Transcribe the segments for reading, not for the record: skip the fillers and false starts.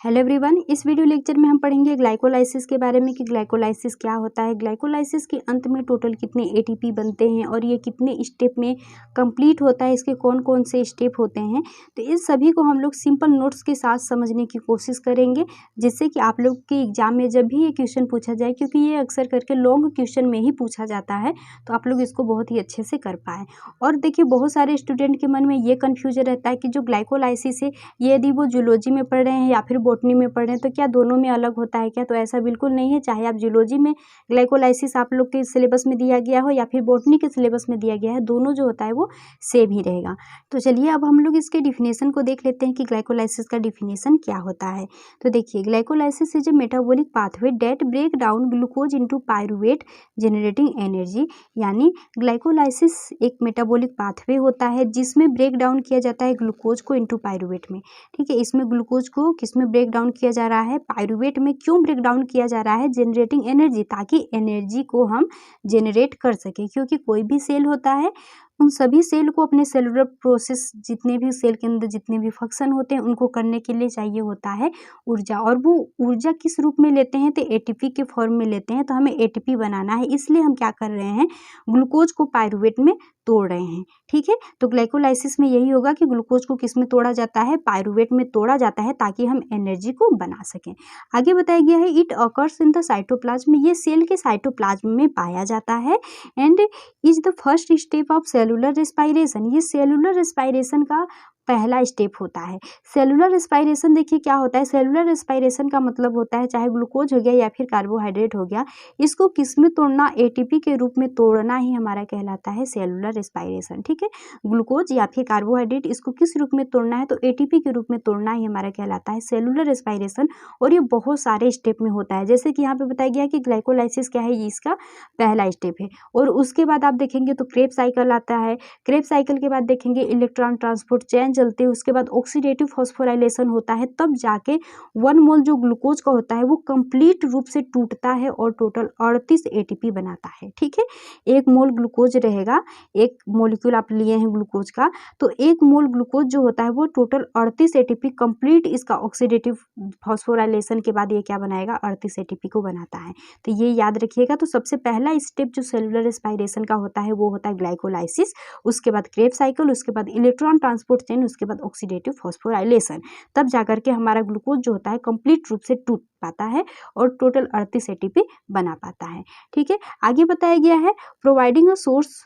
Hello everyone, इस video lecture में हम पढ़ेंगे ग्लाइकोलाइसिस के बारे में कि ग्लाइकोलाइसिस क्या होता है। ग्लाइकोलाइसिस के अंत में टोटल कितने एटीपी बनते हैं और ये कितने स्टेप में कंप्लीट होता है, इसके कौन कौन से स्टेप होते हैं। तो इस सभी को हम लोग सिंपल नोट्स के साथ समझने की कोशिश करेंगे, जिससे कि आप लोग के एग्जाम में जब भी ये क्वेश्चन पूछा जाए, क्योंकि ये अक्सर करके लॉन्ग क्वेश्चन में ही पूछा जाता है, तो आप लोग इसको बहुत ही अच्छे से कर पाएँ। और देखिए, बहुत सारे स्टूडेंट के मन में ये कन्फ्यूजन रहता है कि जो ग्लाइकोलाइसिस है, ये यदि वो जूलॉजी में पढ़ रहे हैं या फिर बॉटनी में पढ़ रहे हैं तो क्या दोनों में अलग होता है क्या? तो ऐसा बिल्कुल नहीं है। चाहे आप जूलॉजी में ग्लाइकोलाइसिस आप लोग के सिलेबस में दिया गया हो या फिर बॉटनी के सिलेबस में दिया गया है, दोनों जो होता है वो सेम ही रहेगा। तो चलिए अब हम लोग इसके डिफिनेशन को देख लेते हैं कि ग्लाइकोलाइसिस का डिफिनेशन क्या होता है। तो देखिए, glycolysis is a metabolic pathway that break down glucose into pyruvate generating energy. यानी ग्लाइकोलाइसिस एक मेटाबॉलिक पाथवे होता है जिसमें ब्रेक डाउन किया जाता है ग्लूकोज को इंटू पायरूवेट में। ठीक है, इसमें ग्लूकोज को किसमें ब्रेक डाउन किया जा रहा है? पायरूवेट में। क्यों ब्रेक डाउन किया जा रहा है? जनरेटिंग एनर्जी, ताकि एनर्जी को हम जनरेट कर सकें। क्योंकि कोई भी सेल होता है, उन सभी सेल को अपने सेलुलर प्रोसेस, जितने भी सेल के अंदर जितने भी फंक्शन होते हैं उनको करने के लिए चाहिए होता है ऊर्जा। और वो ऊर्जा किस रूप में लेते हैं? तो एटीपी के फॉर्म में लेते हैं। तो हमें एटीपी बनाना है, इसलिए हम क्या कर रहे हैं? ग्लूकोज को पायरूवेट में तोड़ रहे हैं। ठीक है, तो ग्लाइकोलाइसिस में यही होगा कि ग्लूकोज को किस में तोड़ा जाता है? पायरूवेट में तोड़ा जाता है, ताकि हम एनर्जी को बना सकें। आगे बताया गया है, it occurs in the cytoplasm. ये सेल के साइटोप्लाज्म में पाया जाता है and is the first step of cellular respiration. ये सेलुलर रेस्पायरेशन का पहला स्टेप होता है। सेलुलर रेस्पायरेशन देखिए क्या होता है। सेलुलर रेस्पायरेशन का मतलब होता है, चाहे ग्लूकोज हो गया या फिर कार्बोहाइड्रेट हो गया, इसको किस में तोड़ना? एटीपी के रूप में तोड़ना ही हमारा कहलाता है सेलुलर रेस्पायरेशन। ठीक है, ग्लूकोज या फिर कार्बोहाइड्रेट, इसको किस रूप में तोड़ना है? तो एटीपी के रूप में तोड़ना ही हमारा कहलाता है सेलुलर रेस्पायरेशन। और ये बहुत सारे स्टेप में होता है, जैसे कि यहाँ पे बताया गया कि ग्लाइकोलाइसिस क्या है, ये इसका पहला स्टेप है। और उसके बाद आप देखेंगे तो क्रेब साइकिल आता है। क्रेब साइकिल के बाद देखेंगे इलेक्ट्रॉन ट्रांसपोर्ट चेन चलते हैं, उसके बाद ऑक्सीडेटिव फॉस्फोराइलेशन होता है, तब जाके 1 मोल जो ग्लूकोज का होता है वो कंप्लीट रूप से टूटता है और टोटल 38 एटीपी बनाता है। ठीक है, 1 मोल ग्लूकोज रहेगा, एक मॉलिक्यूल आप लिए हैं ग्लूकोज का, तो 1 मोल ग्लूकोज जो होता है वो टोटल 38 एटीपी कंप्लीट इसका ऑक्सीडेटिव फॉस्फोराइलेशन के बाद ये क्या बनाएगा? 38 एटीपी को बनाता है। तो ये याद रखिएगा। तो सबसे पहला स्टेप जो सेलुलर रेस्पायरेशन का होता है वो होता है ग्लाइकोलाइसिस, उसके बाद क्रेब साइकिल, उसके बाद इलेक्ट्रॉन ट्रांसपोर्ट चेन, उसके बाद ऑक्सीडेटिव फॉस्फोराइलेशन, तब जाकर के हमारा ग्लूकोज जो होता है कंप्लीट रूप से टूट पाता है और टोटल 38 एटीपी बना पाता है। ठीक है, आगे बताया गया है, providing a source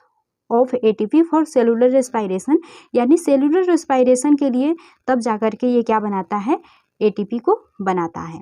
of ATP for cellular respiration. यानी सेलुलर रेस्पायरेशन के लिए तब जाकर के ये क्या बनाता है? एटीपी को बनाता है।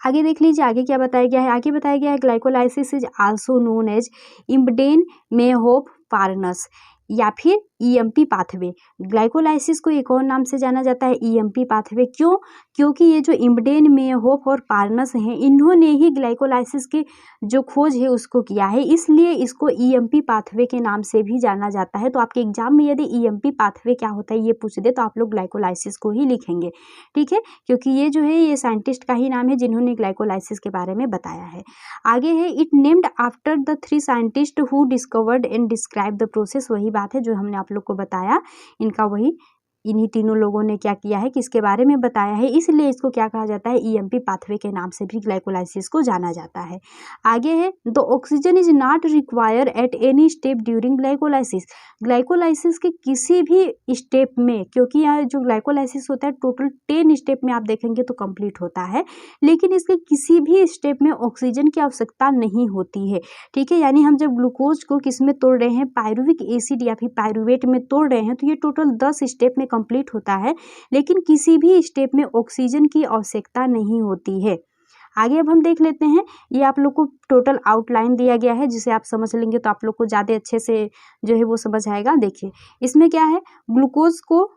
आगे देख लीजिए, आगे क्या बताया गया है। आगे बताया गया है, glycolysis is also known as Embden Meyerhof Parnas या फिर ईएमपी पाथवे। ग्लाइकोलाइसिस को एक और नाम से जाना जाता है, ईएमपी पाथवे। क्यों? क्योंकि ये जो इम्बडेन मेहोफ और पार्नस हैं, इन्होंने ही ग्लाइकोलाइसिस की जो खोज है उसको किया है, इसलिए इसको ईएमपी पाथवे के नाम से भी जाना जाता है। तो आपके एग्जाम में यदि ईएमपी पाथवे क्या होता है ये पूछ दे, तो आप लोग ग्लाइकोलाइसिस को ही लिखेंगे। ठीक है, क्योंकि ये जो है ये साइंटिस्ट का ही नाम है जिन्होंने ग्लाइकोलाइसिस के बारे में बताया है। आगे है, it named after the 3 scientist who discovered and describe the process. वही बात है जो हमने आप लोग को बताया, इनका वही, इन्हीं तीनों लोगों ने क्या किया है कि इसके बारे में बताया है, इसलिए इसको क्या कहा जाता है? ईएमपी पाथवे के नाम से भी ग्लाइकोलाइसिस को जाना जाता है। आगे है, the oxygen is not require at any step during glycolysis. Glycolysis के किसी भी स्टेप में, क्योंकि यहाँ जो ग्लाइकोलाइसिस होता है टोटल 10 स्टेप में आप देखेंगे तो कंप्लीट होता है, लेकिन इसके किसी भी स्टेप में ऑक्सीजन की आवश्यकता नहीं होती है। ठीक है, यानी हम जब ग्लूकोज को किस में तोड़ रहे हैं? पायरुविक एसिड या फिर पायरूवेट में तोड़ रहे हैं, तो ये टोटल 10 स्टेप में कंप्लीट होता है, लेकिन किसी भी स्टेप में ऑक्सीजन की आवश्यकता नहीं होती है। आगे अब हम देख लेते हैं, ये आप लोग को टोटल आउटलाइन दिया गया है, जिसे आप समझ लेंगे तो आप लोग को ज़्यादा अच्छे से जो है वो समझ आएगा। देखिए, इसमें क्या है, ग्लूकोज को,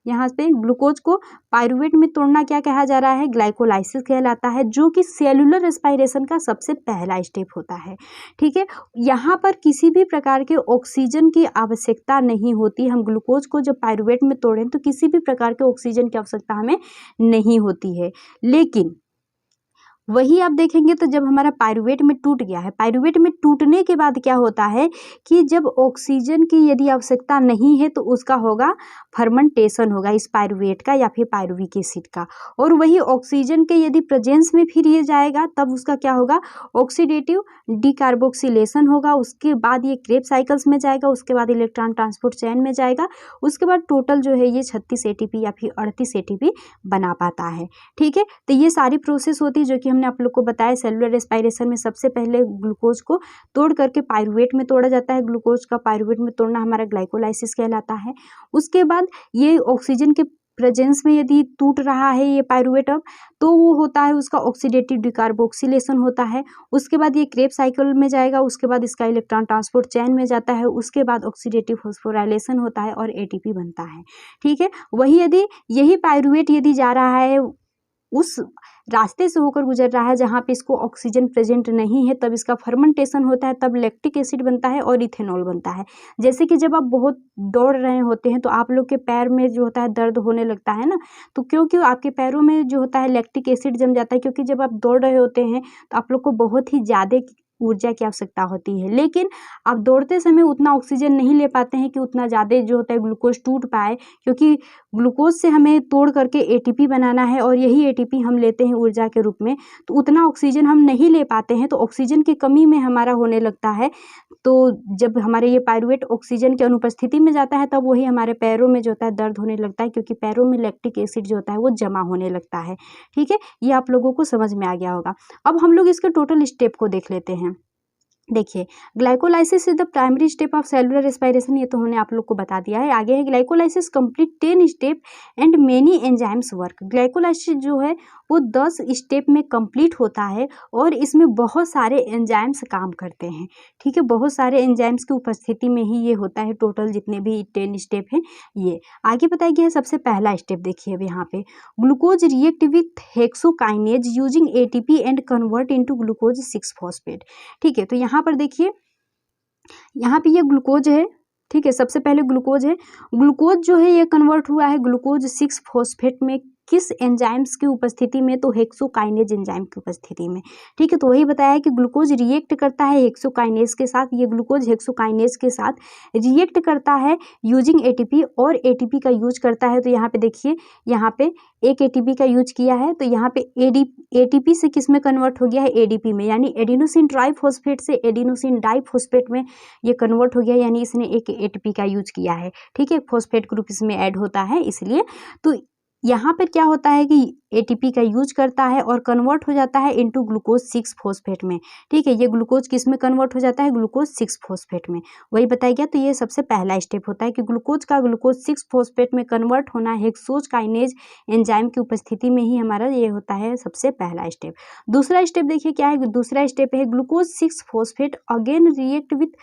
यहाँ पे ग्लूकोज को पायरूवेट में तोड़ना क्या कहा जा रहा है? ग्लाइकोलाइसिस कहलाता है, जो कि सेलुलर रेस्पायरेशन का सबसे पहला स्टेप होता है। ठीक है, यहाँ पर किसी भी प्रकार के ऑक्सीजन की आवश्यकता नहीं होती। हम ग्लूकोज को जब पायरूवेट में तोड़ें तो किसी भी प्रकार के ऑक्सीजन की आवश्यकता हमें नहीं होती है, लेकिन वही आप देखेंगे तो जब हमारा पायरुवेट में टूट गया है, पायरुवेट में टूटने के बाद क्या होता है कि जब ऑक्सीजन की यदि आवश्यकता नहीं है तो उसका होगा फर्मेंटेशन होगा इस पायरुवेट का या फिर पायरुविक एसिड का, और वही ऑक्सीजन के यदि प्रेजेंस में फिर ये जाएगा तब उसका क्या होगा, ऑक्सीडेटिव डिकार्बोक्सिलेशन होगा। उसके बाद ये क्रेब साइकिल्स में जाएगा, उसके बाद इलेक्ट्रॉन ट्रांसपोर्ट चेन में जाएगा, उसके बाद टोटल जो है ये 36 ATP या फिर 38 ATP बना पाता है। ठीक है, तो ये सारी प्रोसेस होती है जो कि हमने आप लोग को बताया। सेलुलर रेस्पायरेशन में सबसे पहले ग्लूकोज को तोड़ करके पायरुवेट में तोड़ा जाता है, ग्लूकोज का पायरुवेट में तोड़ना हमारा ग्लाइकोलाइसिस कहलाता है। उसके बाद ये ऑक्सीजन के प्रेजेंस में यदि टूट रहा है ये पायरुवेट अब, तो वो होता है उसका ऑक्सीडेटिव डिकार्बोक्सिलेशन होता है। उसके बाद ये क्रेब साइकिल में जाएगा, उसके बाद इसका इलेक्ट्रॉन ट्रांसपोर्ट चेन में जाता है, उसके बाद ऑक्सीडेटिव फॉस्फोराइलेशन होता है और ATP बनता है। ठीक है, वही यदि यही पायरुवेट यदि जा रहा है उस रास्ते से होकर गुजर रहा है जहाँ पे इसको ऑक्सीजन प्रेजेंट नहीं है, तब इसका फर्मेंटेशन होता है, तब लैक्टिक एसिड बनता है और इथेनॉल बनता है। जैसे कि जब आप बहुत दौड़ रहे होते हैं तो आप लोग के पैर में जो होता है दर्द होने लगता है ना, तो क्योंकि आपके पैरों में जो होता है लैक्टिक एसिड जम जाता है, क्योंकि जब आप दौड़ रहे होते हैं तो आप लोग को बहुत ही ज़्यादा ऊर्जा की आवश्यकता होती है, लेकिन आप दौड़ते समय उतना ऑक्सीजन नहीं ले पाते हैं कि उतना ज़्यादा जो होता है ग्लूकोज टूट पाए, क्योंकि ग्लूकोज से हमें तोड़ करके ATP बनाना है और यही ATP हम लेते हैं ऊर्जा के रूप में, तो उतना ऑक्सीजन हम नहीं ले पाते हैं, तो ऑक्सीजन की कमी में हमारा होने लगता है। तो जब हमारे ये पायरुवेट ऑक्सीजन की अनुपस्थिति में जाता है तब वही हमारे पैरों में जो होता है दर्द होने लगता है, क्योंकि पैरों में लैक्टिक एसिड जो होता है वो जमा होने लगता है। ठीक है, ये आप लोगों को समझ में आ गया होगा। अब हम लोग इसके टोटल स्टेप को देख लेते हैं। देखिए, glycolysis is the primary step of cellular respiration, ये तो हमने आप लोग को बता दिया है। आगे है glycolysis complete 10 step and many enzymes work. Glycolysis जो है वो 10 स्टेप में कंप्लीट होता है और इसमें बहुत सारे एंजाइम्स काम करते हैं। ठीक है, बहुत सारे एंजाइम्स की उपस्थिति में ही ये होता है, टोटल जितने भी 10 स्टेप हैं ये आगे बताया गया है। सबसे पहला स्टेप देखिए अब यहाँ पे, glucose react with hexokinase using ATP and convert into glucose six phosphate. ठीक है, तो यहाँ पर देखिए, यहाँ पे ये ग्लूकोज है। ठीक है, सबसे पहले ग्लूकोज है, ग्लूकोज जो है ये कन्वर्ट हुआ है ग्लूकोज 6-फॉस्फेट में, किस एंजाइम्स की उपस्थिति में, तो हेक्सोकाइनेज एंजाइम की उपस्थिति में। ठीक है, तो वही बताया है कि ग्लूकोज रिएक्ट करता है हेक्सोकाइनेज के साथ, ये ग्लूकोज हेक्सोकाइनेज के साथ रिएक्ट करता है यूजिंग ATP और ATP का यूज करता है। तो यहाँ पे देखिए, यहाँ पे एक ATP का यूज किया है, तो यहाँ पे ATP से किस में कन्वर्ट हो गया है, ADP में, यानी एडिनोसिन ट्राइफॉस्फेट से एडिनोसिन डाइफॉस्फेट में ये कन्वर्ट हो गया, यानी इसने एक ATP का यूज किया है। ठीक है, फॉस्फेट ग्रुप इसमें ऐड होता है इसलिए। तो यहाँ पर क्या होता है कि ATP का यूज करता है और कन्वर्ट हो जाता है इनटू ग्लूकोज 6-फॉस्फेट में। ठीक है, ये ग्लूकोज किस में कन्वर्ट हो जाता है, ग्लूकोज 6-फॉस्फेट में, वही बताया गया। तो ये सबसे पहला स्टेप होता है कि ग्लूकोज का ग्लूकोज 6-फॉस्फेट में कन्वर्ट होना हेक्सोकाइनेज एंजाइम की उपस्थिति में ही हमारा ये होता है सबसे पहला स्टेप। दूसरा स्टेप देखिए क्या है, दूसरा स्टेप है glucose six phosphate again react with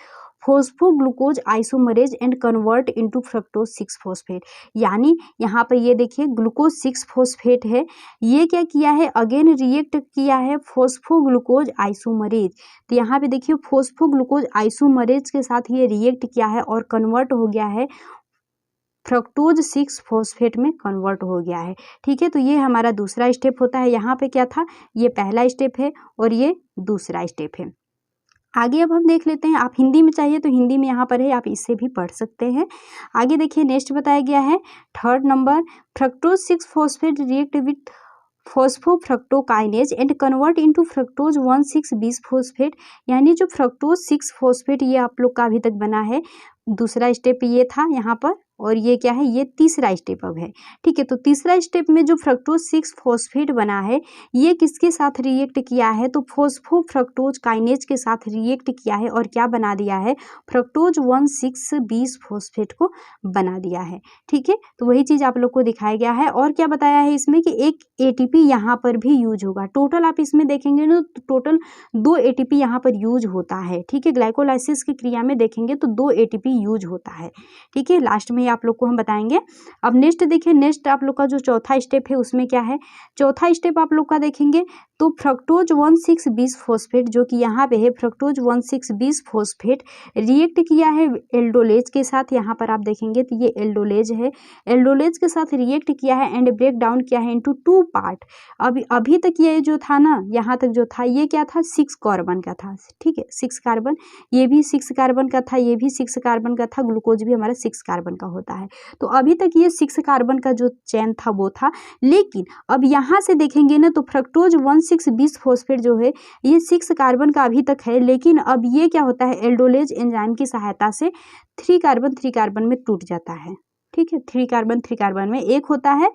phosphoglucose isomerase and convert into fructose six phosphate. यानी यहाँ पर ये देखिए ग्लूकोज 6-फॉस्फेट है, ये क्या किया है, अगेन रिएक्ट किया है फॉस्फोग्लूकोज आइसोमरेज। तो यहाँ पे देखिए फॉस्फोग्लूकोज आइसोमरेज के साथ ये रिएक्ट किया है और कन्वर्ट हो गया है फ्रक्टोज 6-फॉस्फेट में कन्वर्ट हो गया है। ठीक है, तो ये हमारा दूसरा स्टेप होता है। यहाँ पे क्या था, ये पहला स्टेप है और ये दूसरा स्टेप है। आगे अब हम देख लेते हैं, आप हिंदी में चाहिए तो हिंदी में यहाँ पर है, आप इससे भी पढ़ सकते हैं। आगे देखिए नेक्स्ट बताया गया है, third number, fructose six phosphate react with phosphofructokinase and convert into fructose one six bisphosphate. यानी जो फ्रक्टोज 6-फॉस्फेट ये आप लोग का अभी तक बना है, दूसरा स्टेप ये था यहाँ पर, और ये क्या है, ये तीसरा स्टेप अब है। ठीक है, तो तीसरा स्टेप में जो फ्रक्टोज 6-फॉस्फेट बना है ये किसके साथ रिएक्ट किया है, तो फॉस्फोफ्रक्टोज काइनेज के साथ रिएक्ट किया है और क्या बना दिया है, फ्रक्टोज 1,6-बिसफॉस्फेट को बना दिया है। ठीक है, तो वही चीज़ आप लोग को दिखाया गया है। और क्या बताया है इसमें कि एक ATP यहाँ पर भी यूज होगा। टोटल आप इसमें देखेंगे ना तो टोटल 2 ATP यहाँ पर यूज होता है। ठीक है, ग्लाइकोलाइसिस की क्रिया में देखेंगे तो 2 ATP यूज होता है। ठीक है, लास्ट में आप लोग को हम बताएंगे। अब नेक्स्ट देखिए, नेक्स्ट आप लोग का जो चौथा स्टेप है उसमें क्या है, चौथा स्टेप आप लोग का देखेंगे तो फ्रक्टोज 1,6-20 फॉस्फेट जो कि यहाँ पे है फ्रक्टोज 1,6-20 फॉस्फेट रिएक्ट किया है एल्डोलेज के साथ। यहाँ पर आप देखेंगे तो ये एल्डोलेज है, एल्डोलेज के साथ रिएक्ट किया है एंड ब्रेक डाउन किया है इनटू 2 पार्ट। अभी तक ये जो था ना, यहाँ तक जो था ये क्या था, 6 कार्बन का था, ठीक है, 6 कार्बन, ये भी 6 कार्बन का था, ये भी 6 कार्बन का था, ग्लूकोज भी हमारा 6 कार्बन का होता है। तो अभी तक ये 6 कार्बन का जो चेन था वो था, लेकिन अब यहाँ से देखेंगे ना तो फ्रक्टोज 1,6-20 फॉस्फेट जो है ये 6 कार्बन का अभी तक है, लेकिन अब ये क्या होता है, एल्डोलेज एंजाइम की सहायता से 3 कार्बन में टूट जाता है, ठीक है। 3 कार्बन में एक होता है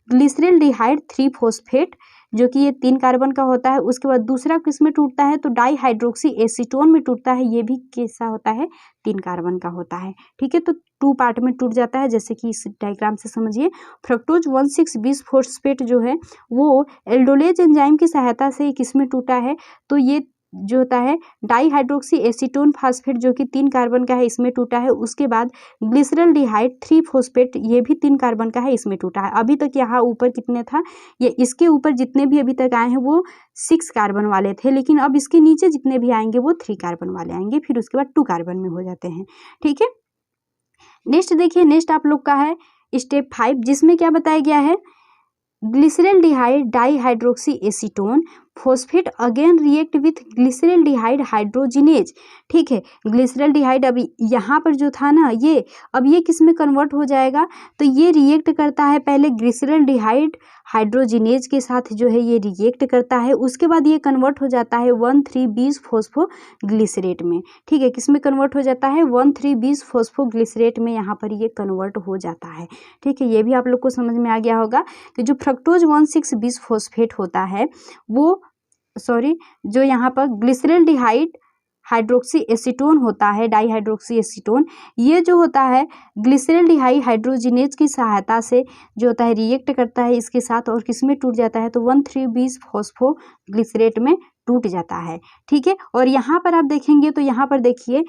ग्लिसरल्डिहाइड 3 फॉस्फेट जो कि ये 3 कार्बन का होता है। उसके बाद दूसरा किस में टूटता है, तो डाईहाइड्रोक्सी एसीटोन में टूटता है, ये भी कैसा होता है, 3 कार्बन का होता है, ठीक है। तो 2 पार्ट में टूट जाता है, जैसे कि इस डायग्राम से समझिए। फ्रक्टोज 1,6-20 फॉस्फेट जो है वो एल्डोलेज एंजाइम की सहायता से किस में टूटा है, तो ये जो होता है डाईहाइड्रोक्सी एसीटोन फास्फेट जो कि 3 कार्बन का है, इसमें टूटा है। उसके बाद ग्लिसरल्डिहाइड 3 फॉस्फेट ये भी 3 कार्बन का है, इसमें टूटा है। अभी तक यहाँ ऊपर कितने था, ये इसके ऊपर जितने भी अभी तक आए हैं वो 6 कार्बन वाले थे, लेकिन अब इसके नीचे जितने भी आएंगे वो 3 कार्बन वाले आएंगे, फिर उसके बाद 2 कार्बन में हो जाते हैं, ठीक है। नेक्स्ट देखिए, नेक्स्ट आप लोग का है स्टेप 5, जिसमें क्या बताया गया है, glyceraldehyde dihydroxy acetone phosphate again react with glyceraldehyde hydrogenase, ठीक है। ग्लिसरल्डिहाइड अभी यहाँ पर जो था ना ये, अब ये किस में कन्वर्ट हो जाएगा, तो ये रिएक्ट करता है पहले ग्लिसरल्डिहाइड हाइड्रोजिनेज के साथ जो है ये रिएक्ट करता है, उसके बाद ये कन्वर्ट हो जाता है 1,3-20 फॉस्फोग्लिसरेट में, ठीक है। किस में कन्वर्ट हो जाता है, 1,3-20 फॉस्फोग्लिसरेट में यहाँ पर ये कन्वर्ट हो जाता है, ठीक है। ये भी आप लोग को समझ में आ गया होगा कि जो फ्रक्टोज 1,6-20 फॉस्फेट होता है वो जो यहाँ पर ग्लिसरल्डिहाइड हाइड्रोक्सी एसीटोन होता है, डाईहाइड्रोक्सी एसीटोन, ये जो होता है ग्लिसरल्डिहाइड हाइड्रोजिनेज की सहायता से जो होता है रिएक्ट करता है इसके साथ, और किस में टूट जाता है, तो 1,3-20 फॉस्फोग्लिसरेट में टूट जाता है, ठीक है। और यहाँ पर आप देखेंगे तो यहाँ पर देखिए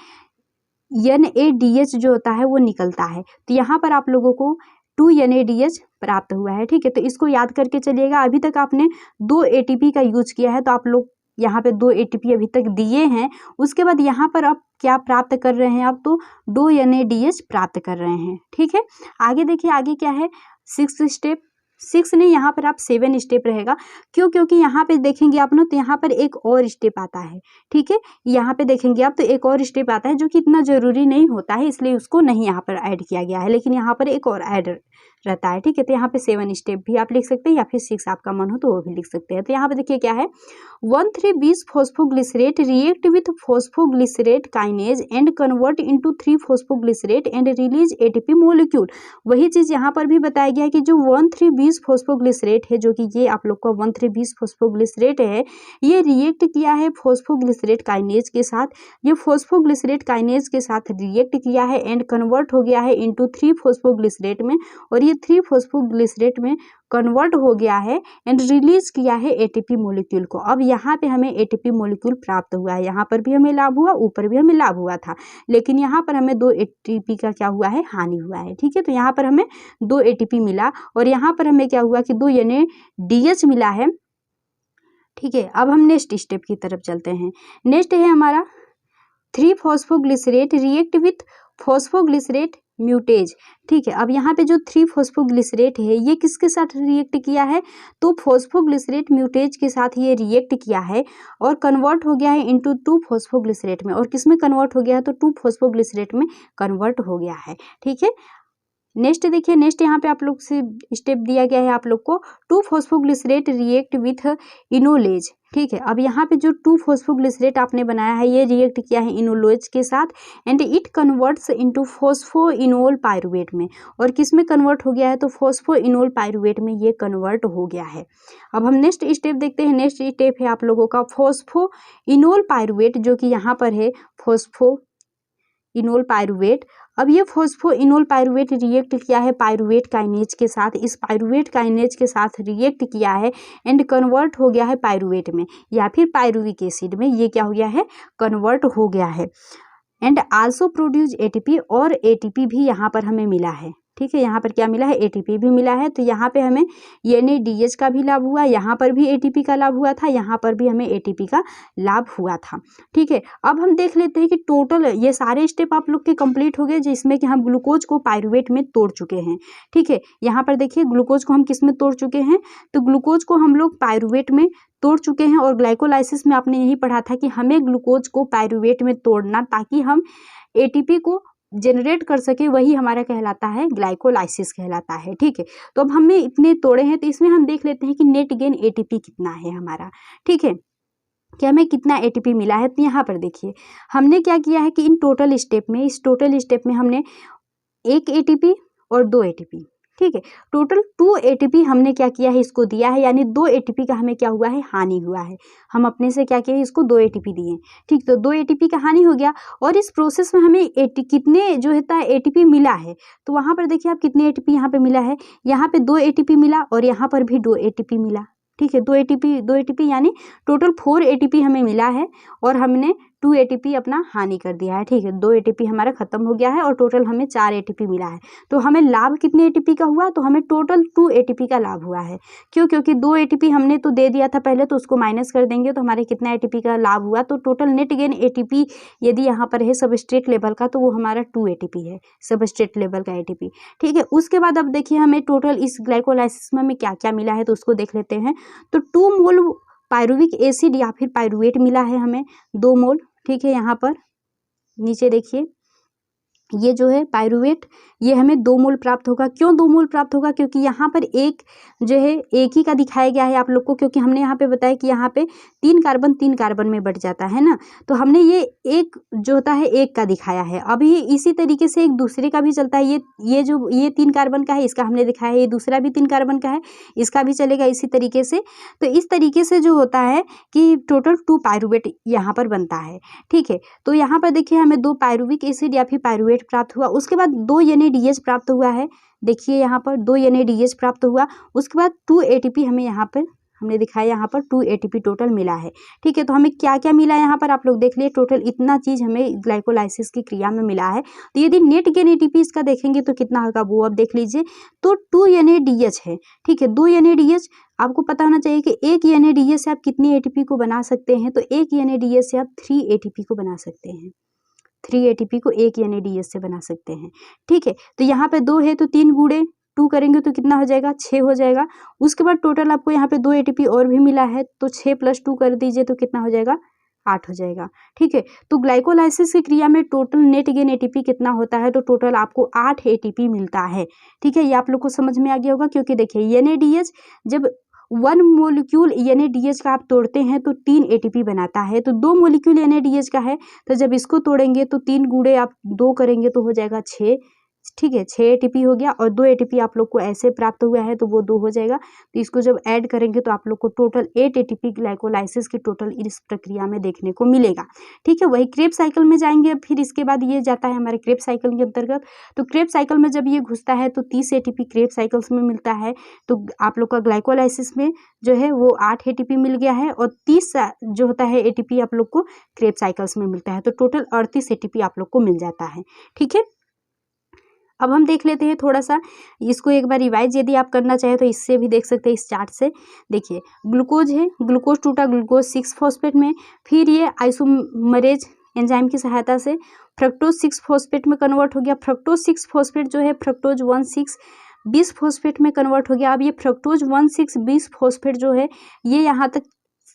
NADH जो होता है वो निकलता है, तो यहाँ पर आप लोगों को 2 NADH प्राप्त हुआ है, ठीक है। तो इसको याद करके चलिएगा। अभी तक आपने 2 ATP का यूज किया है, तो आप लोग यहाँ पे 2 ATP अभी तक दिए हैं, उसके बाद यहाँ पर आप क्या प्राप्त कर रहे हैं, आप तो 2 NADH प्राप्त कर रहे हैं, ठीक है। आगे देखिए, आगे क्या है, 6 स्टेप, 6 नहीं, यहाँ पर आप 7 स्टेप रहेगा, क्यों, क्योंकि यहाँ पे देखेंगे आप ना तो यहाँ पर एक और स्टेप आता है, ठीक है। यहाँ पे देखेंगे आप तो एक और स्टेप आता है जो कि इतना जरूरी नहीं होता है, इसलिए उसको नहीं यहाँ पर ऐड किया गया है, लेकिन यहाँ पर एक और ऐड रहता है, ठीक है। तो यहाँ पे 7 स्टेप भी आप लिख सकते हैं, या फिर 6 आपका मन हो तो वो भी लिख सकते हैं। तो यहाँ पे देखिए क्या है, 1,3-20 phosphoglycerate react with phosphoglycerate kinase and convert into 3 phosphoglycerate and release ATP molecule. वही चीज यहाँ पर भी बताया गया है कि जो 1,3-20 फॉस्फोग्लिसरेट है, जो कि ये आप लोग का 1,3-20 फॉस्फोग्लिसरेट है, ये रिएक्ट किया है फॉस्फोग्लिसरेट काइनेज के साथ, ये फॉस्फोग्लिसरेट काइनेज के साथ रिएक्ट किया है एंड कन्वर्ट हो गया है इनटू 3 फॉस्फोग्लिसरेट में, और ये 3 फॉस्फोग्लिसरेट में कन्वर्ट हो गया है एंड रिलीज किया है ATP मोलिक्यूल को। अब यहाँ पे हमें ATP मोलिक्यूल प्राप्त हुआ है, यहाँ पर भी हमें लाभ हुआ, ऊपर भी हमें लाभ हुआ था, लेकिन यहाँ पर हमें 2 ATP का क्या हुआ है, हानि हुआ है, ठीक है। तो यहाँ पर हमें 2 ATP मिला, और यहाँ पर हमें क्या हुआ कि 2 NADH मिला है, ठीक है। अब हम नेक्स्ट स्टेप की तरफ चलते हैं। नेक्स्ट है हमारा 3 फॉस्फोग्लिसरेट रिएक्ट विथ फॉस्फोग्लिसरेट म्यूटेज, ठीक है। अब यहाँ पे जो 3 फॉस्फोग्लिसरेट है ये किसके साथ रिएक्ट किया है, तो फॉस्फोग्लिसरेट म्यूटेज के साथ ये रिएक्ट किया है और कन्वर्ट हो गया है इनटू 2 फॉस्फोग्लिसरेट में, और किस में कन्वर्ट हो गया है, तो 2 फॉस्फोग्लिसरेट में कन्वर्ट हो गया है, ठीक है। नेक्स्ट देखिए, नेक्स्ट यहाँ पे आप लोग से स्टेप दिया गया है आप लोग को, 2 फॉस्फोग्लिसरेट रिएक्ट विथ इनोलेज, ठीक है। अब यहाँ पे जो 2 फॉस्फोग्लिसरेट आपने बनाया है ये रिएक्ट किया है इनोलेज के साथ and it converts into phosphoenol pyruvate में, और किस में कन्वर्ट हो गया है, तो फॉस्फोइनोल पाइरुवेट में ये कन्वर्ट हो गया है। अब हम नेक्स्ट स्टेप देखते हैं। नेक्स्ट स्टेप है आप लोगों का फॉस्फोइनोल पाइरुवेट, जो कि यहाँ पर है फॉस्फोइनोल पाइरुवेट। अब ये फॉस्फोइनोल पाइरुवेट रिएक्ट किया है पाइरुवेट काइनेज के साथ, इस पाइरुवेट काइनेज के साथ रिएक्ट किया है एंड कन्वर्ट हो गया है पाइरुवेट में या फिर पाइरुविक एसिड में, ये क्या हो गया है, कन्वर्ट हो गया है एंड आल्सो प्रोड्यूस ATP, और ATP भी यहाँ पर हमें मिला है, ठीक है, यहाँ पर क्या मिला है, एटीपी भी मिला है। तो यहाँ पे हमें NADH का भी लाभ हुआ, यहाँ पर भी एटीपी का लाभ हुआ था, यहाँ पर भी हमें एटीपी का लाभ हुआ था। ठीक है, अब हम देख लेते हैं कि टोटल ये सारे स्टेप आप लोग के कंप्लीट हो गए, जिसमें कि हम ग्लूकोज को पायरुवेट में तोड़ चुके हैं। ठीक है, यहाँ पर देखिए ग्लूकोज को हम किस में तोड़ चुके हैं, तो ग्लूकोज को हम लोग पायरुवेट में तोड़ चुके हैं। और ग्लाइकोलाइसिस में आपने यही पढ़ा था कि हमें ग्लूकोज को पायरुवेट में तोड़ना ताकि हम एटीपी को जनरेट कर सके, वही हमारा कहलाता है ग्लाइकोलाइसिस कहलाता है। ठीक है, तो अब हमने इतने तोड़े हैं, तो इसमें हम देख लेते हैं कि नेट गेन एटीपी कितना है हमारा। ठीक है, कि हमें कितना एटीपी मिला है। तो यहाँ पर देखिए हमने क्या किया है कि इन टोटल स्टेप में, इस टोटल स्टेप में हमने 1 एटीपी और 2 एटीपी, ठीक है, टोटल 2 एटीपी हमने क्या किया है, इसको दिया है, यानी 2 एटीपी का हमें क्या हुआ है, हानि हुआ है। हम अपने से क्या किया है, इसको 2 एटीपी दिए। ठीक, तो 2 एटीपी का हानि हो गया। और इस प्रोसेस में हमें कितने जो होता है एटीपी मिला है, तो वहाँ पर देखिए आप कितने एटीपी यहाँ पे मिला है, यहाँ पे 2 एटीपी मिला और यहाँ पर भी 2 एटीपी मिला। ठीक है, 2 एटीपी यानी टोटल 4 एटीपी हमें मिला है और हमने 2 एटीपी अपना हानि कर दिया है। ठीक है, 2 एटीपी हमारा खत्म हो गया है और टोटल हमें 4 एटीपी मिला है। तो हमें लाभ कितने एटीपी का हुआ, तो हमें टोटल 2 एटीपी का लाभ हुआ है। क्यों, क्योंकि 2 एटीपी हमने तो दे दिया था पहले, तो उसको माइनस कर देंगे तो हमारे कितना एटीपी का लाभ हुआ। तो टोटल नेट गेन एटीपी यदि यहाँ पर है सबस्ट्रेट लेवल का, तो वो हमारा 2 एटीपी है, सबस्ट्रेट लेवल का एटीपी। ठीक है, उसके बाद अब देखिए हमें टोटल इस ग्लाइकोलाइसिस में हमें क्या क्या मिला है, तो उसको देख लेते हैं। तो 2 मोल पायरुविक एसिड या फिर पायरुवेट मिला है हमें, 2 मोल। ठीक है, यहाँ पर नीचे देखिए ये जो है पायरुवेट, ये हमें 2 मोल प्राप्त होगा। क्यों 2 मोल प्राप्त होगा, क्योंकि यहाँ पर एक जो है एक ही का दिखाया गया है आप लोग को, क्योंकि हमने यहाँ पे बताया कि यहाँ पे 3 कार्बन में बट जाता है ना, तो हमने ये एक जो होता है एक का दिखाया है। अभी इसी तरीके से एक दूसरे का भी चलता है, ये 3 कार्बन का है, इसका हमने दिखाया है, ये दूसरा भी 3 कार्बन का है, इसका भी चलेगा इसी तरीके से। तो इस तरीके से जो होता है कि टोटल 2 पायरुवेट यहाँ पर बनता है। ठीक है, तो यहाँ पर देखिए हमें 2 पायरुविक एसिड या फिर पायरुवेट प्राप्त हुआ। उसके बाद 2 NADH प्राप्त हुआ है, देखिए यहाँ पर 2 NADH प्राप्त हुआ। उसके बाद 2 एटीपी हमें यहाँ पर हमने दिखाया, यहाँ पर 2 एटीपी टोटल मिला है। ठीक है, तो हमें क्या क्या मिला यहाँ पर आप लोग देख लिए, टोटल इतना चीज हमें ग्लाइकोलाइसिस की क्रिया में मिला है। तो यदि नेट गेन एटीपी इसका देखेंगे तो कितना होगा, वो अब देख लीजिए। तो 2 NADH है। ठीक है, 2 NADH आपको पता होना चाहिए कि एक NADH से आप कितनी एटीपी को बना सकते हैं, तो एक NADH से आप 3 एटीपी को बना सकते हैं। 3 एटीपी को एक NADH से बना सकते हैं। ठीक है, तो यहाँ पे 2 है तो 3 गुणे 2 करेंगे तो कितना हो जाएगा, 6 हो जाएगा। उसके बाद टोटल आपको यहाँ पे 2 एटीपी और भी मिला है, तो 6 + 2 कर दीजिए तो कितना हो जाएगा, 8 हो जाएगा। ठीक है, तो ग्लाइकोलाइसिस की क्रिया में टोटल नेट गेन एटीपी कितना होता है, तो टोटल आपको 8 एटीपी मिलता है। ठीक है, ये आप लोग को समझ में आ गया होगा, क्योंकि देखिए NADH जब 1 मोलिक्यूल NADH का आप तोड़ते हैं तो 3 एटीपी बनाता है। तो 2 मोलिक्यूल NADH का है, तो जब इसको तोड़ेंगे तो 3 गुणे आप 2 करेंगे तो हो जाएगा 6। ठीक है, 6 एटीपी हो गया और 2 एटीपी आप लोग को ऐसे प्राप्त हुआ है तो वो 2 हो जाएगा। तो इसको जब ऐड करेंगे तो आप लोग को टोटल 8 एटीपी ग्लाइकोलाइसिस की टोटल इस प्रक्रिया में देखने को मिलेगा। ठीक है, वही क्रेब साइकिल में जाएंगे, फिर इसके बाद ये जाता है हमारे क्रेब साइकिल के अंतर्गत। तो क्रेब साइकिल में जब ये घुसता है तो 30 एटीपी क्रेब साइकिल्स में मिलता है। तो आप लोग का ग्लाइकोलाइसिस में जो है वो 8 एटीपी मिल गया है और 30 जो होता है एटीपी आप लोग को क्रेब साइकिल्स में मिलता है। तो टोटल 38 एटीपी आप लोग को मिल जाता है। ठीक है, अब हम देख लेते हैं थोड़ा सा इसको एक बार रिवाइज, यदि आप करना चाहें तो इससे भी देख सकते हैं। इस चार्ट से देखिए ग्लूकोज है, ग्लूकोज टूटा ग्लूकोज 6 फॉस्फेट में, फिर ये आइसोमरेज एंजाइम की सहायता से फ्रक्टोज 6 फॉस्फेट में कन्वर्ट हो गया। फ्रक्टोज 6 फॉस्फेट जो है फ्रक्टोज 1,6 20 फॉस्फेट में कन्वर्ट हो गया। अब ये फ्रक्टोज 1,6 20 फॉस्फेट जो है ये यहाँ तक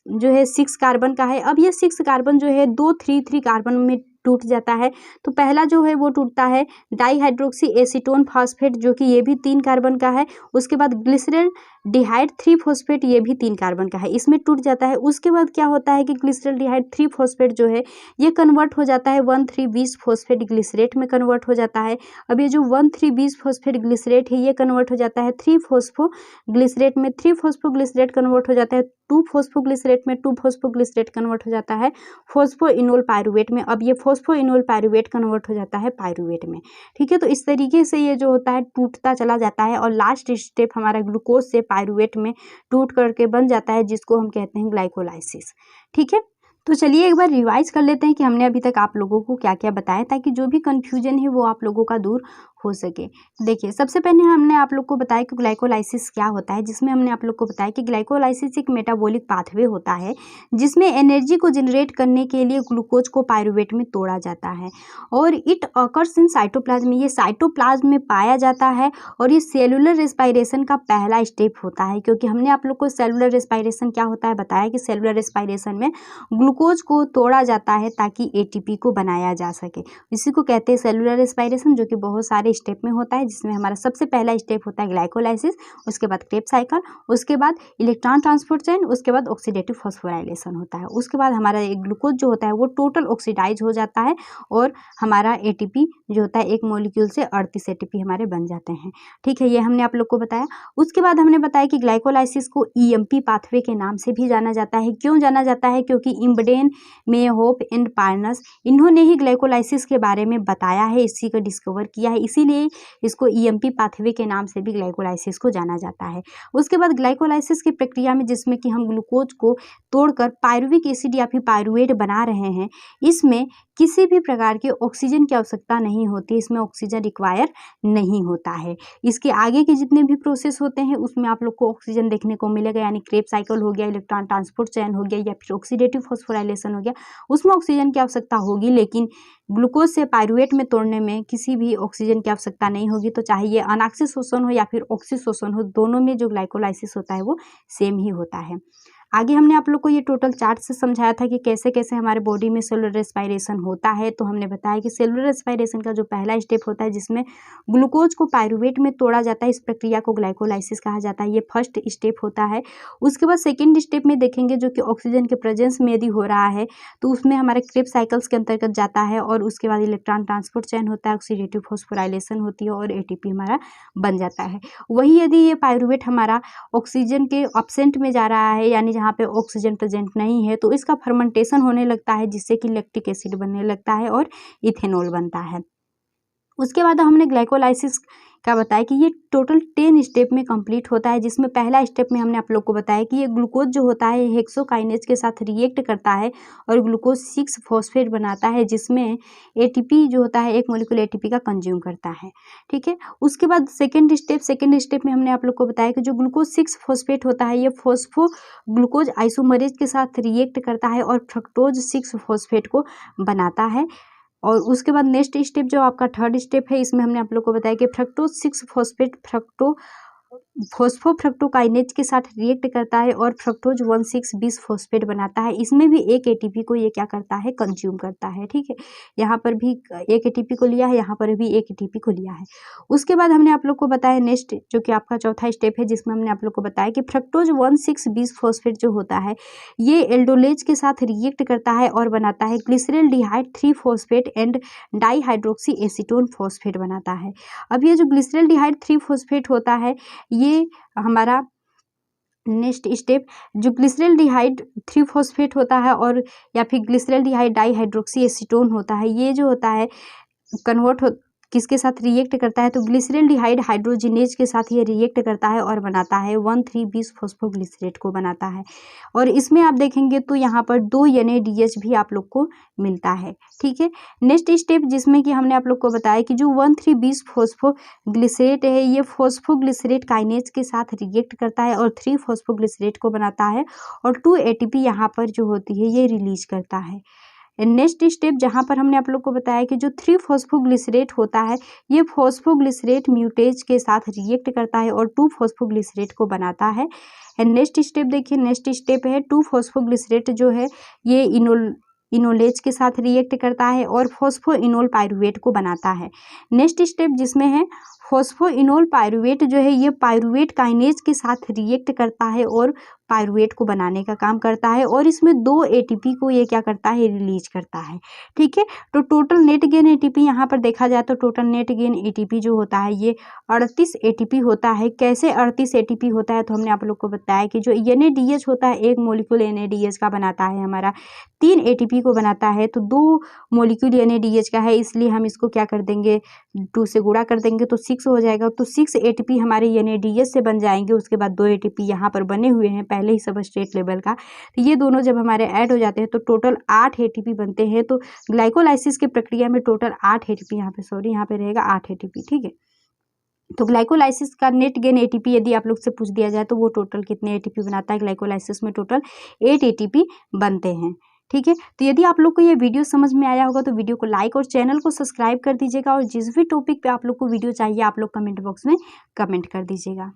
जो है 6 कार्बन का है। अब ये 6 कार्बन जो है 2,3,3 कार्बन में टूट जाता है। तो पहला जो है वो टूटता है डाईहाइड्रोक्सी एसीटोन फॉस्फेट, जो कि ये भी 3 कार्बन का है। उसके बाद ग्लिसरल डिहाइड 3 फॉस्फेट, ये भी 3 कार्बन का है, इसमें टूट जाता है। उसके बाद क्या होता है कि ग्लिसरल डिहाइड 3 फॉस्फेट जो है ये कन्वर्ट हो जाता है 1,3,20 फॉस्फेट ग्लिसरेट में कन्वर्ट हो जाता है। अब ये जो 1,3,20 फॉस्फेट ग्लिसरेट है ये कन्वर्ट हो जाता है 3 फॉस्फो ग्लिसरेट में। 3 फॉस्फो ग्लिसरेट कन्वर्ट हो जाता है 2 फॉस्फो ग्लिसरेट में। 2 फॉस्फो ग्लिसरेट कन्वर्ट हो जाता है फॉस्फोइनोल पायरुवेट में। अब ये फॉस्फोइनोल पायरुवेट कन्वर्ट हो जाता है पायरुवेट में। ठीक है, तो इस तरीके से ये जो होता है टूटता चला जाता है और लास्ट स्टेप हमारा ग्लूकोज से पायरुवेट में टूट करके बन जाता है, जिसको हम कहते हैं ग्लाइकोलाइसिस। ठीक है, तो चलिए एक बार रिवाइज कर लेते हैं कि हमने अभी तक आप लोगों को क्या क्या बताया, ताकि जो भी कंफ्यूजन है वो आप लोगों का दूर हो सके। देखिए, सबसे पहले हमने आप लोग को बताया कि ग्लाइकोलाइसिस क्या होता है, जिसमें हमने आप लोग को बताया कि ग्लाइकोलाइसिस एक मेटाबॉलिक पाथवे होता है जिसमें एनर्जी को जनरेट करने के लिए ग्लूकोज को पायरुवेट में तोड़ा जाता है और इट अकर्स इन साइटोप्लाज्म। ये साइटोप्लाज्म में पाया जाता है और ये सेलुलर रेस्पायरेशन का पहला स्टेप होता है, क्योंकि हमने आप लोग को सेलुलर रेस्पायरेशन क्या होता है बताया कि सेलुलर रेस्पायरेशन में ग्लूकोज को तोड़ा जाता है ताकि एटीपी को बनाया जा सके। इसी को कहते हैं सेलुलर रेस्पायरेशन, जो कि बहुत सारे स्टेप में होता है, जिसमें हमारा सबसे पहला स्टेप होता है ग्लाइकोलाइसिस, उसके बाद क्रेब्स साइकिल, उसके बाद इलेक्ट्रॉन ट्रांसपोर्ट चेन, उसके बाद ऑक्सीडेटिव फॉस्फोराइलेशन होता है। उसके बाद हमारा ग्लूकोज जो होता है वो टोटल ऑक्सीडाइज हो जाता है और हमारा एटीपी जो होता है एक मॉलिक्यूल से 38 एटीपी हमारे बन जाते हैं। ठीक है, ये हमने आप लोग को बताया। उसके बाद हमने बताया कि ग्लाइकोलाइसिस को ईएमपी पाथवे के नाम से भी जाना जाता है। क्यों जाना जाता है? क्योंकि इम्बडेन, मेयहोफ एंड पार्नस इन्होंने ही ग्लाइकोलाइसिस के बारे में बताया है, इसी को डिस्कवर किया है, इसीलिए इसको ईएमपी पाथवे के नाम से भी ग्लाइकोलाइसिस को जाना जाता है। उसके बाद ग्लाइकोलाइसिस की प्रक्रिया में जिसमें कि हम ग्लूकोज को तोड़कर पायरुविक एसिड या फिर पायरुवेट बना रहे हैं, इसमें किसी भी प्रकार के ऑक्सीजन की आवश्यकता नहीं होती, इसमें ऑक्सीजन रिक्वायर नहीं होता है। इसके आगे के जितने भी प्रोसेस होते हैं उसमें आप लोग को ऑक्सीजन देखने को मिलेगा, यानी क्रेब्स साइकिल हो गया, इलेक्ट्रॉन ट्रांसपोर्ट चेन हो गया या फिर ऑक्सीडेटिव फॉस्फोराइलेशन हो गया, उसमें ऑक्सीजन की आवश्यकता होगी, लेकिन ग्लूकोज से पायरुवेट में तोड़ने में किसी भी ऑक्सीजन की आवश्यकता नहीं होगी। तो चाहे ये अनाक्सिक शोषण हो या फिर ऑक्सी शोषण हो, दोनों में जो ग्लाइकोलाइसिस होता है वो सेम ही होता है। आगे हमने आप लोग को ये टोटल चार्ट से समझाया था कि कैसे कैसे हमारे बॉडी में सेलुलर रेस्पायरेशन होता है। तो हमने बताया कि सेलुलर रेस्पायरेशन का जो पहला स्टेप होता है जिसमें ग्लूकोज को पायरुवेट में तोड़ा जाता है, इस प्रक्रिया को ग्लाइकोलाइसिस कहा जाता है, ये फर्स्ट स्टेप होता है। उसके बाद सेकेंड स्टेप में देखेंगे जो कि ऑक्सीजन के प्रेजेंस में यदि हो रहा है तो उसमें हमारे क्रेब्स साइकिल्स के अंतर्गत जाता है और उसके बाद इलेक्ट्रॉन ट्रांसपोर्ट चेन होता है, ऑक्सीडेटिव फॉस्फोराइलेशन होती है और एटीपी हमारा बन जाता है। वही यदि ये पायरुवेट हमारा ऑक्सीजन के एब्सेंट में जा रहा है, यानी जहाँ पे ऑक्सीजन प्रेजेंट नहीं है, तो इसका फर्मेंटेशन होने लगता है जिससे कि लैक्टिक एसिड बनने लगता है और इथेनॉल बनता है। उसके बाद हमने ग्लाइकोलाइसिस का बताया कि ये टोटल 10 स्टेप में कंप्लीट होता है, जिसमें पहला स्टेप में हमने आप लोग को बताया कि ये ग्लूकोज जो होता है हेक्सोकाइनेज के साथ रिएक्ट करता है और ग्लूकोज 6 फॉस्फेट बनाता है, जिसमें एटीपी जो होता है एक मॉलिक्यूल एटीपी का कंज्यूम करता है। ठीक है, उसके बाद सेकेंड स्टेप में हमने आप लोग को बताया कि जो ग्लूकोज 6 फॉस्फेट होता है ये फॉस्फो ग्लूकोज आइसोमरेज के साथ रिएक्ट करता है और फ्रक्टोज 6 फॉस्फेट को बनाता है। और उसके बाद नेक्स्ट स्टेप जो आपका थर्ड स्टेप है, इसमें हमने आप लोग को बताया कि फ्रक्टोज 6 फॉस्फेट फॉस्फोफ्रक्टोकाइनेज के साथ रिएक्ट करता है और फ्रक्टोज 1,6-20 फॉस्फेट बनाता है। इसमें भी एक एटीपी को ये क्या करता है, कंज्यूम करता है। ठीक है, यहाँ पर भी एक एटीपी को लिया है, यहाँ पर भी एक एटीपी को लिया है। उसके बाद हमने आप लोग को बताया नेक्स्ट जो कि आपका चौथा स्टेप है, जिसमें हमने आप लोग को बताया कि फ्रक्टोज 1,6-20 फॉस्फेट जो होता है ये एल्डोलेज के साथ रिएक्ट करता है और बनाता है glyceraldehyde 3 phosphate and dihydroxy acetone phosphate बनाता है। अब ये जो ग्लिसरल्डिहाइड 3 फॉस्फेट होता है ये हमारा नेक्स्ट स्टेप जो ग्लिसरल्डिहाइड 3 फॉस्फेट होता है और या फिर ग्लिसरल्डिहाइड डाईहाइड्रोक्सी एसीटोन होता है, ये जो होता है कन्वर्ट किसके साथ रिएक्ट करता है, तो ग्लिसरल्डिहाइड हाइड्रोजिनेज के साथ ये रिएक्ट करता है और बनाता है 1,3-20 फॉस्फोग्लिसरेट को बनाता है। और इसमें आप देखेंगे तो यहाँ पर 2 NADH भी आप लोग को मिलता है। ठीक है, नेक्स्ट स्टेप जिसमें कि हमने आप लोग को बताया कि जो 1,3-20 फॉस्फोग्लिसरेट है ये फॉस्फोग्लिसरेट काइनेज के साथ रिएक्ट करता है और 3 फॉस्फोग्लिसरेट को बनाता है और 2 ATP यहाँ पर जो होती है ये रिलीज करता है। नेक्स्ट स्टेप जहाँ पर हमने आप लोग को बताया कि जो 3 फॉस्फोग्लिसरेट होता है ये फॉस्फोग्लिसरेट म्यूटेज के साथ रिएक्ट करता है और 2 फॉस्फोग्लिसरेट को बनाता है। नेक्स्ट स्टेप देखिए, नेक्स्ट स्टेप है 2 फॉस्फोग्लिसरेट जो है ये इनोलेज के साथ रिएक्ट करता है और फॉस्फोइनोल पायरुवेट को बनाता है। नेक्स्ट स्टेप जिसमें है फॉस्फोइनोल पायरुवेट जो है ये पायरुवेट काइनेज के साथ रिएक्ट करता है और पायरुवेट को बनाने का काम करता है और इसमें 2 ATP को ये क्या करता है, रिलीज करता है। ठीक है, तो टोटल नेट गेन ATP यहाँ पर देखा जाए तो टोटल नेट गेन ATP जो होता है ये 38 ATP होता है। कैसे 38 ATP होता है, तो हमने आप लोग को बताया कि जो NADH होता है एक मॉलिक्यूल NADH का बनाता है हमारा 3 ATP को बनाता है, तो 2 मॉलिक्यूल NADH का है, इसलिए हम इसको क्या कर देंगे 2 से गुणा कर देंगे तो 6 6 हो जाएगा, तो 6 ATP हमारे NADH से बन जाएंगे। उसके बाद 2 ATP यहाँ पर बने हुए हैं पहले ही सबस्ट्रेट लेवल का, तो ये दोनों जब हमारे ऐड हो जाते हैं तो टोटल 8 ATP बनते हैं। तो ग्लाइकोलाइसिस की प्रक्रिया में टोटल 8 ATP यहाँ पे रहेगा 8 ATP, ठीक है। तो ग्लाइकोलाइसिस का नेट गेन ATP यदि आप लोग से पूछ दिया जाए तो वो टोटल कितने ATP बनाता है? ग्लाइकोलाइसिस में टोटल 8 ATP बनते हैं, ठीक है। तो यदि आप लोग को ये वीडियो समझ में आया होगा तो वीडियो को लाइक और चैनल को सब्सक्राइब कर दीजिएगा, और जिस भी टॉपिक पे आप लोग को वीडियो चाहिए आप लोग कमेंट बॉक्स में कमेंट कर दीजिएगा।